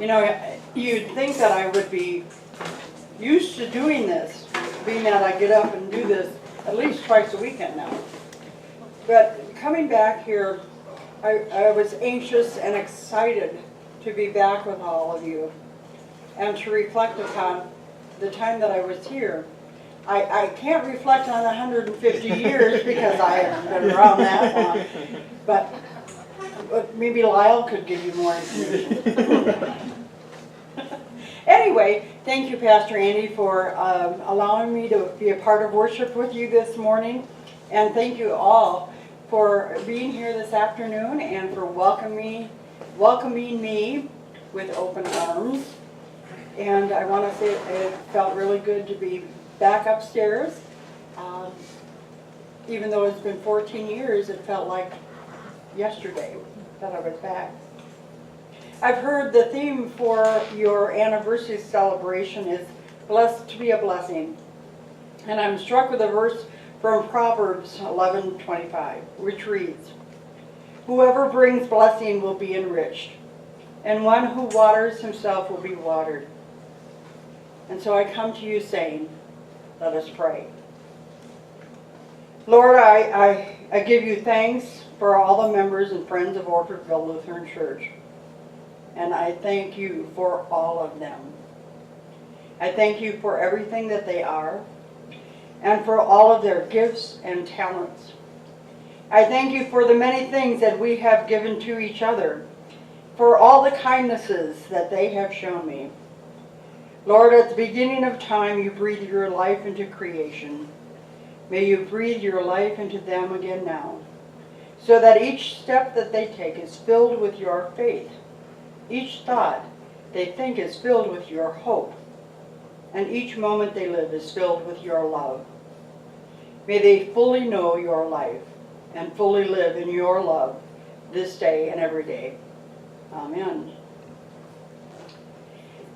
You know, you'd think that I would be used to doing this, being that I get up and do this at least twice a weekend now. But coming back here, I was anxious and excited to be back with all of you and to reflect upon the time that I was here. I can't reflect on 150 years because I haven't been around that long, but maybe Lyle could give you more information. Anyway, thank you, Pastor Andy, for allowing me to be a part of worship with you this morning. And thank you all for being here this afternoon and for welcoming me with open arms. And I want to say it felt really good to be back upstairs. Even though it's been 14 years, it felt like yesterday that I was back. I've heard the theme for your anniversary celebration is blessed to be a blessing. And I'm struck with a verse from Proverbs 11:25, which reads, "Whoever brings blessing will be enriched, and one who waters himself will be watered." And so I come to you saying, let us pray. Lord, I give you thanks for all the members and friends of Orfordville Lutheran Church. And I thank you for all of them. I thank you for everything that they are and for all of their gifts and talents. I thank you for the many things that we have given to each other, for all the kindnesses that they have shown me. Lord, at the beginning of time, you breathed your life into creation. May you breathe your life into them again now, so that each step that they take is filled with your faith. Each thought they think is filled with your hope, and each moment they live is filled with your love. May they fully know your life and fully live in your love this day and every day. Amen.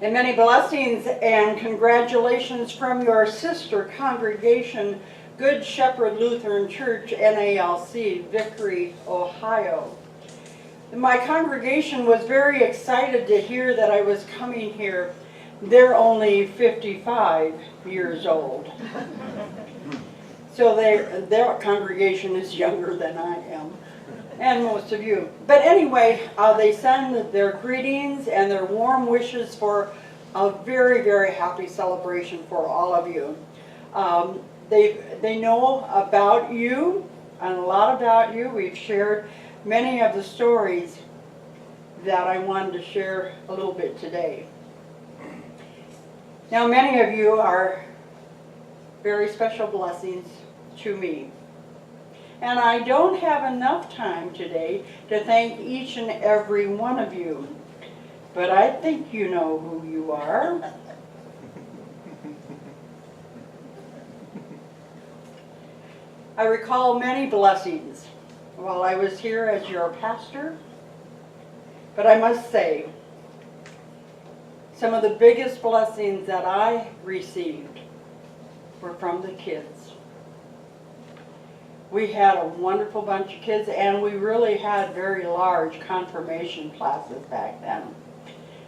And many blessings and congratulations from your sister congregation, Good Shepherd Lutheran Church, NALC, Vickery, Ohio. My congregation was very excited to hear that I was coming here. They're only 55 years old. So their congregation is younger than I am, and most of you. But anyway, they send their greetings and their warm wishes for a very, very happy celebration for all of you. They know about you and a lot about you. We've shared many of the stories that I wanted to share a little bit today. Now, many of you are very special blessings to me. And I don't have enough time today to thank each and every one of you. But I think you know who you are. I recall many blessings while I was here as your pastor, but I must say, some of the biggest blessings that I received were from the kids. We had a wonderful bunch of kids, and we really had very large confirmation classes back then.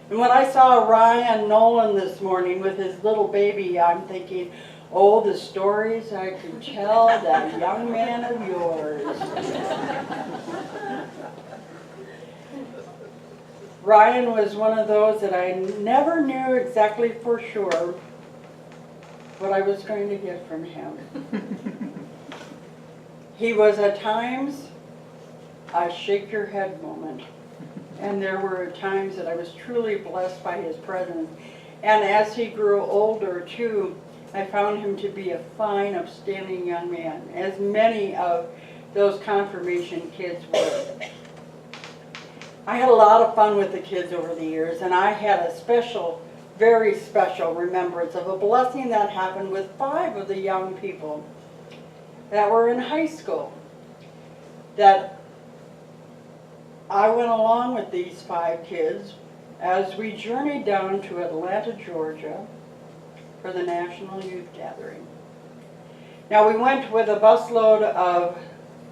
And when I saw Ryan Nolan this morning with his little baby, I'm thinking, oh, the stories I could tell that young man of yours. Ryan was one of those that I never knew exactly for sure what I was going to get from him. He was at times a shake your head moment. And there were times that I was truly blessed by his presence. And as he grew older too, I found him to be a fine, upstanding young man, as many of those confirmation kids were. I had a lot of fun with the kids over the years, and I had a special, very special remembrance of a blessing that happened with 5 of the young people that were in high school. That I went along with these 5 kids as we journeyed down to Atlanta, Georgia for the National Youth Gathering. Now we went with a busload of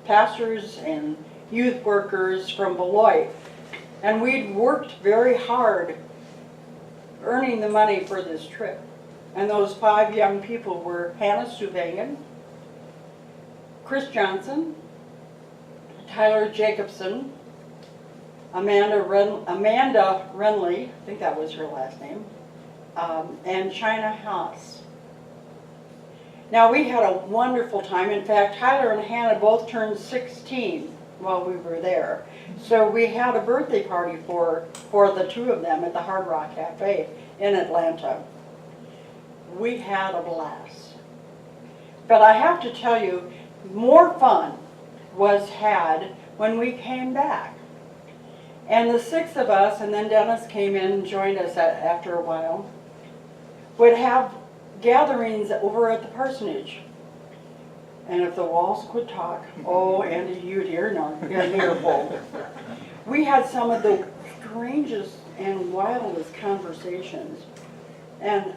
pastors and youth workers from Beloit, and we'd worked very hard earning the money for this trip. And those 5 young people were Hannah Suvangan, Chris Johnson, Tyler Jacobson, Amanda Renley, I think that was her last name, and China Haas. Now we had a wonderful time. In fact, Tyler and Hannah both turned 16 while we were there. So we had a birthday party for the two of them at the Hard Rock Cafe in Atlanta. We had a blast. But I have to tell you, more fun was had when we came back. And the 6 of us, and then Dennis came in and joined us after a while, would have gatherings over at the parsonage. And if the walls could talk, oh, Andy, you'd hear an earful. We had some of the strangest and wildest conversations. And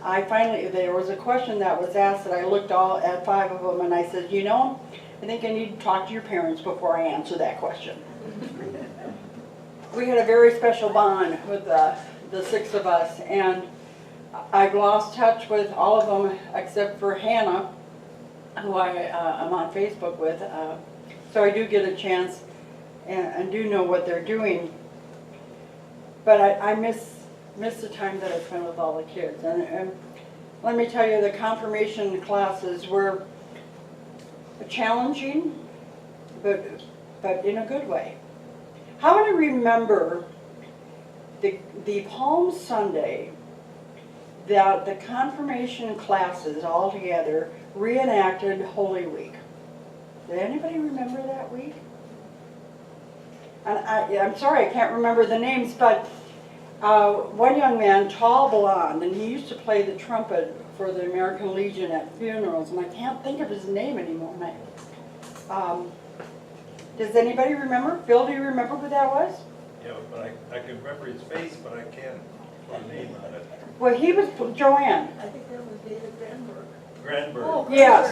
there was a question that was asked that I looked at 5 of them and I said, you know, I think I need to talk to your parents before I answer that question. We had a very special bond with the 6 of us, and I've lost touch with all of them except for Hannah, who I'm on Facebook with, so I do get a chance and do know what they're doing. But I miss the time that I spent with all the kids. And let me tell you, the confirmation classes were challenging, but in a good way. How many remember the Palm Sunday that the confirmation classes all together reenacted Holy Week? Did anybody remember that week? And I'm sorry, I can't remember the names, but one young man, tall, blonde, and he used to play the trumpet for the American Legion at funerals, and I can't think of his name anymore. Does anybody remember? Phil, do you remember who that was? Yeah, but I can remember his face, but I can't put a name on it. Well, he was Joanne. I think that was David Granberg. Granberg. Oh, Yes,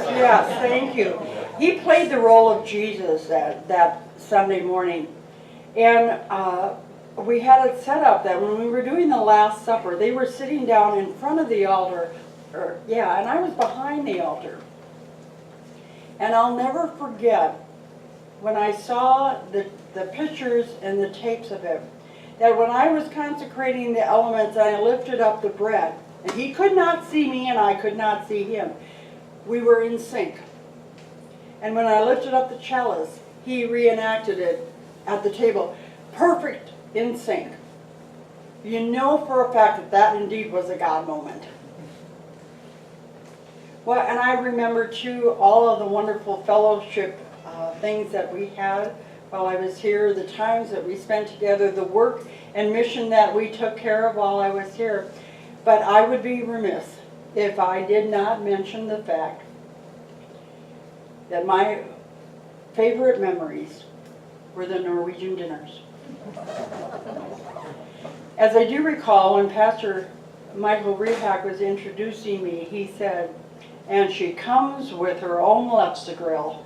thank you. He played the role of Jesus that Sunday morning. And we had it set up that when we were doing the Last Supper, they were sitting down in front of the altar, and I was behind the altar. And I'll never forget when I saw the pictures and the tapes of it, that when I was consecrating the elements and I lifted up the bread, and he could not see me and I could not see him, we were in sync. And when I lifted up the chalice, he reenacted it at the table. Perfect in sync. You know for a fact that that indeed was a God moment. Well, and I remember too all of the wonderful fellowship things that we had while I was here, the times that we spent together, the work and mission that we took care of while I was here. But I would be remiss if I did not mention the fact that my favorite memories were the Norwegian dinners. As I do recall, when Pastor Michael Rehak was introducing me, he said, and she comes with her own Lepsa-grill.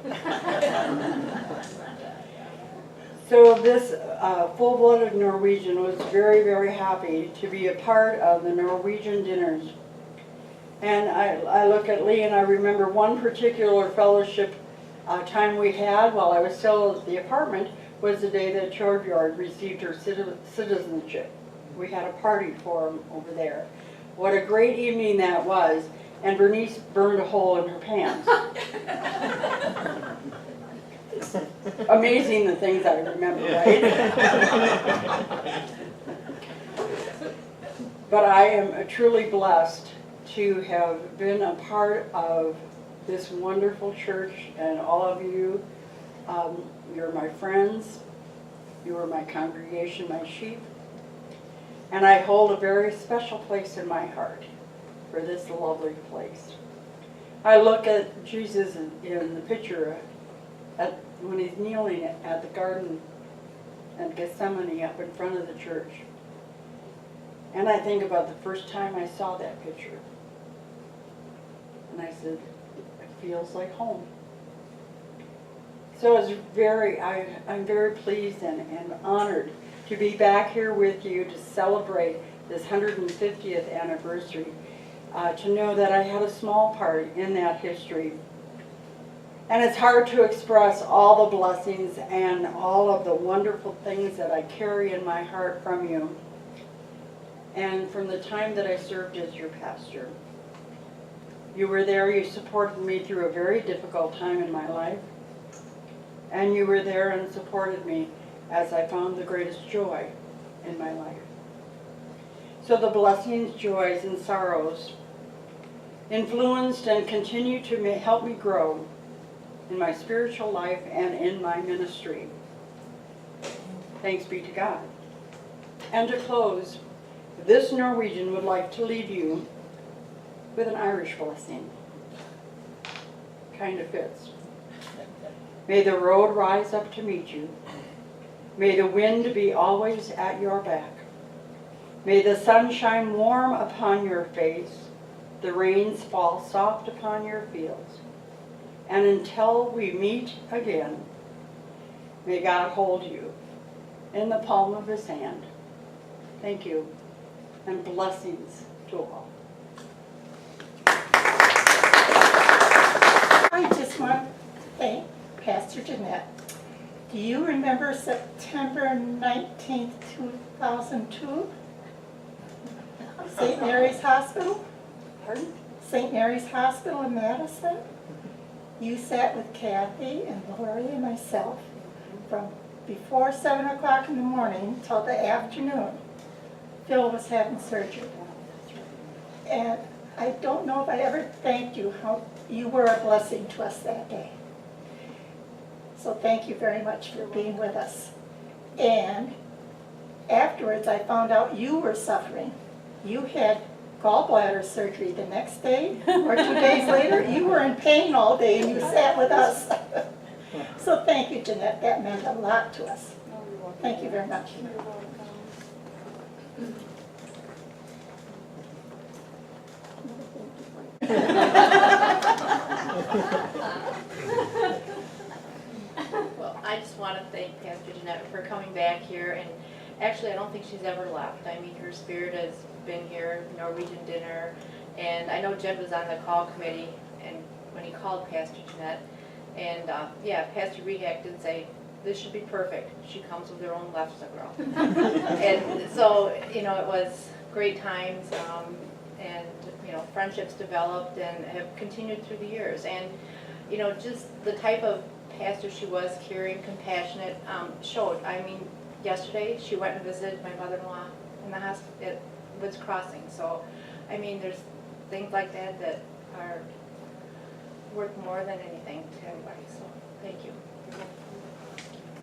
So this full-blooded Norwegian was very, very happy to be a part of the Norwegian dinners. And I look at Lee and I remember one particular fellowship time we had while I was still at the apartment was the day that Chordjord received her citizenship. We had a party for him over there. What a great evening that was. And Bernice burned a hole in her pants. Amazing the things I remember, right? But I am truly blessed to have been a part of this wonderful church, and all of you, you're my friends, you are my congregation, my sheep, and I hold a very special place in my heart for this lovely place. I look at Jesus in the picture when he's kneeling at the garden at Gethsemane up in front of the church. And I think about the first time I saw that picture. And I said, it feels like home. So I'm very pleased and honored to be back here with you to celebrate this 150th anniversary, to know that I had a small part in that history. And it's hard to express all the blessings and all of the wonderful things that I carry in my heart from you, and from the time that I served as your pastor. You were there, you supported me through a very difficult time in my life, and you were there and supported me as I found the greatest joy in my life. So the blessings, joys, and sorrows influenced and continue to help me grow in my spiritual life and in my ministry. Thanks be to God. And to close, this Norwegian would like to leave you with an Irish blessing. Kind of fits. May the road rise up to meet you. May the wind be always at your back. May the sun shine warm upon your face, the rains fall soft upon your fields. And until we meet again, may God hold you in the palm of his hand. Thank you, and blessings to all. I just want to thank Pastor Jeanette. Do you remember September 19th, 2002? St. Mary's Hospital? Pardon? St. Mary's Hospital in Madison? You sat with Kathy and Lori and myself from before 7 o'clock in the morning till the afternoon. Phil was having surgery. And I don't know if I ever thanked you how you were a blessing to us that day. So thank you very much for being with us. And afterwards I found out you were suffering. You had gallbladder surgery the next day or 2 days later. You were in pain all day and you sat with us. So thank you, Jeanette. That meant a lot to us. Thank you very much. Well, I just want to thank Pastor Jeanette for coming back here, and actually I don't think she's ever left. I mean, her spirit has been here, Norwegian dinner, and I know Jed was on the call committee and when he called Pastor Jeanette, and yeah, Pastor Rehak did say, this should be perfect. She comes with her own lefse girl. And so, you know, it was great times, and, you know, friendships developed and have continued through the years. And, you know, just the type of pastor she was, caring, compassionate, showed. I mean, yesterday she went and visited my mother-in-law in the hospital at Woods Crossing. So, I mean, there's things like that that are worth more than anything to everybody. So, thank you.